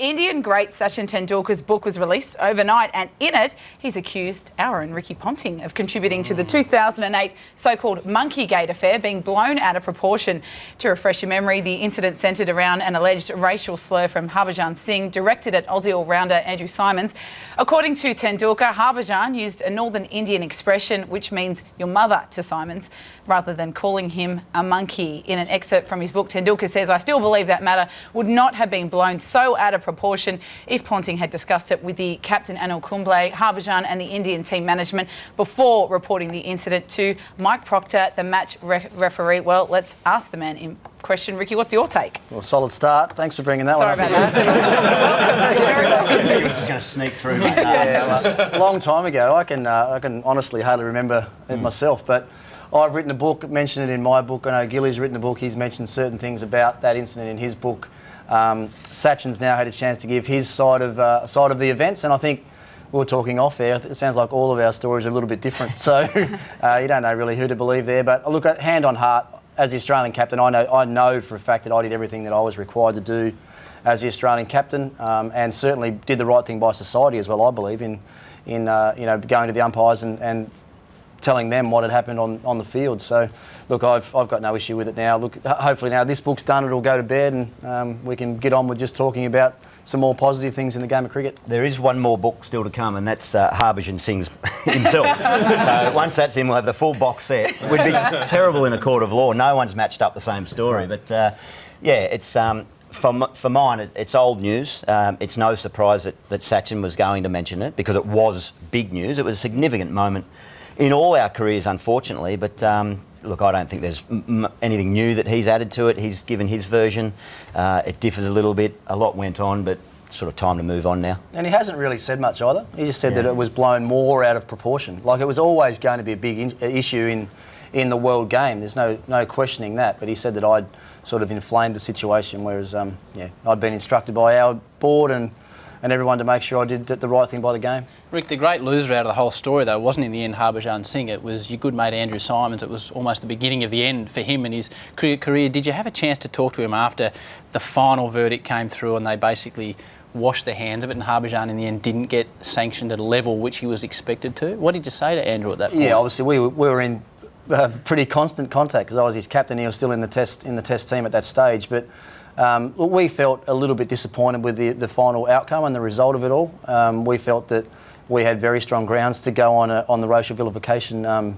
Indian great Sachin Tendulkar's book was released overnight, and in it, he's accused our own Rickt Ponting of contributing to the 2008 so-called Monkey Gate affair being blown out of proportion. To refresh your memory, the incident centred around an alleged racial slur from Harbhajan Singh directed at Aussie all-rounder Andrew Symonds. According to Tendulkar, Harbhajan used a Northern Indian expression which means your mother to Symonds, rather than calling him a monkey. In an excerpt from his book, Tendulkar says, "I still believe that matter would not have been blown so out of proportion if Ponting had discussed it with the captain Anil Kumble, Harbhajan and the Indian team management before reporting the incident to Mike Proctor, the match referee." Well, let's ask the man in question. Ricky, what's your take? Well, solid start. Thanks for bringing that Sorry one up. about that. He was just going to sneak through. Mate. A long time ago. I can honestly hardly remember it myself, but I've written a book, mentioned it in my book. I know Gilly's written a book. He's mentioned certain things about that incident in his book. Sachin's now had a chance to give his side of the events, and I think we were talking off air. It sounds like all of our stories are a little bit different, so you don't know really who to believe there. But look, hand on heart, as the Australian captain, I know for a fact that I did everything that I was required to do as the Australian captain, and certainly did the right thing by society as well. I believe in going to the umpires and telling them what had happened on the field. So, look, I've got no issue with it now. Look, hopefully now this book's done, it'll go to bed, and we can get on with just talking about some more positive things in the game of cricket. There is one more book still to come, and that's Harbhajan Singh's himself. So once that's in, we'll have the full box set. We'd be terrible in a court of law. No one's matched up the same story. But it's for mine, it's old news. It's no surprise that Sachin was going to mention it, because it was big news. It was a significant moment in all our careers, unfortunately, but look, I don't think there's anything new that he's added to it. He's given his version. It differs a little bit. A lot went on, but sort of time to move on now. And he hasn't really said much either. He just said that it was blown more out of proportion. Like, it was always going to be a big issue in the world game. There's no questioning that. But he said that I'd sort of inflamed the situation, whereas I'd been instructed by our board and everyone to make sure I did the right thing by the game. Rick, the great loser out of the whole story, though, wasn't in the end Harbhajan Singh. It was your good mate Andrew Symonds. It was almost the beginning of the end for him and his cricket career. Did you have a chance to talk to him after the final verdict came through and they basically washed their hands of it, and Harbhajan in the end didn't get sanctioned at a level which he was expected to? What did you say to Andrew at that point? Yeah, obviously we were in pretty constant contact, because I was his captain. He was still in the test team at that stage, but we felt a little bit disappointed with the final outcome and the result of it all. We felt that we had very strong grounds to go on the racial vilification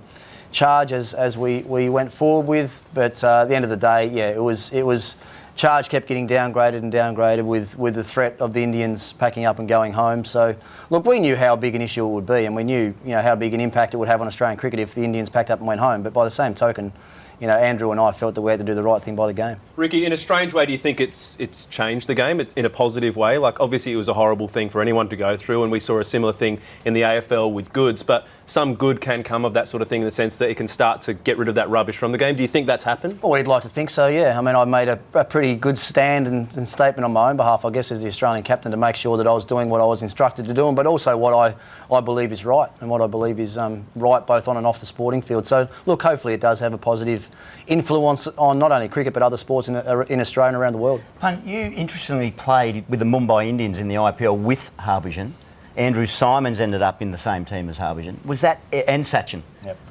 charge as we went forward with. But at the end of the day, it was charge kept getting downgraded with the threat of the Indians packing up and going home. So, look, we knew how big an issue it would be, and we knew how big an impact it would have on Australian cricket if the Indians packed up and went home. But by the same token, Andrew and I felt that we had to do the right thing by the game. Ricky, in a strange way, do you think it's changed the game? It's in a positive way? Like, obviously it was a horrible thing for anyone to go through, and we saw a similar thing in the AFL with Goods, but some good can come of that sort of thing in the sense that it can start to get rid of that rubbish from the game. Do you think that's happened? Well, we'd like to think so, yeah. I mean, I made a pretty good stand and statement on my own behalf, I guess, as the Australian captain, to make sure that I was doing what I was instructed to do, but also what I believe is right, and what I believe is right both on and off the sporting field. So, look, hopefully it does have a positive influence on not only cricket but other sports in Australia and around the world. Punt, you interestingly played with the Mumbai Indians in the IPL with Harbhajan. Andrew Symonds ended up in the same team as Harbhajan. Was that, and Sachin,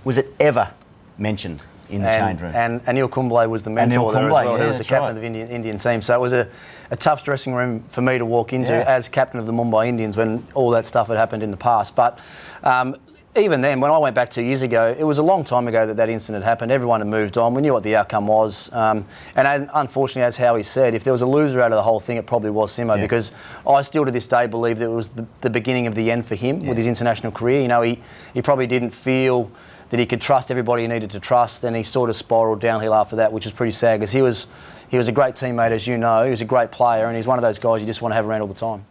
was it ever mentioned in the change room? And Anil Kumble was the mentor there as well. He was the captain of the Indian team. So it was a tough dressing room for me to walk into as captain of the Mumbai Indians when all that stuff had happened in the past. But even then, when I went back 2 years ago, it was a long time ago that incident happened. Everyone had moved on. We knew what the outcome was. And unfortunately, as Howie said, if there was a loser out of the whole thing, it probably was Simo, because I still to this day believe that it was the beginning of the end for him with his international career. He probably didn't feel that he could trust everybody he needed to trust, and he sort of spiralled downhill after that, which is pretty sad, because he was a great teammate, as you know. He was a great player, and he's one of those guys you just want to have around all the time.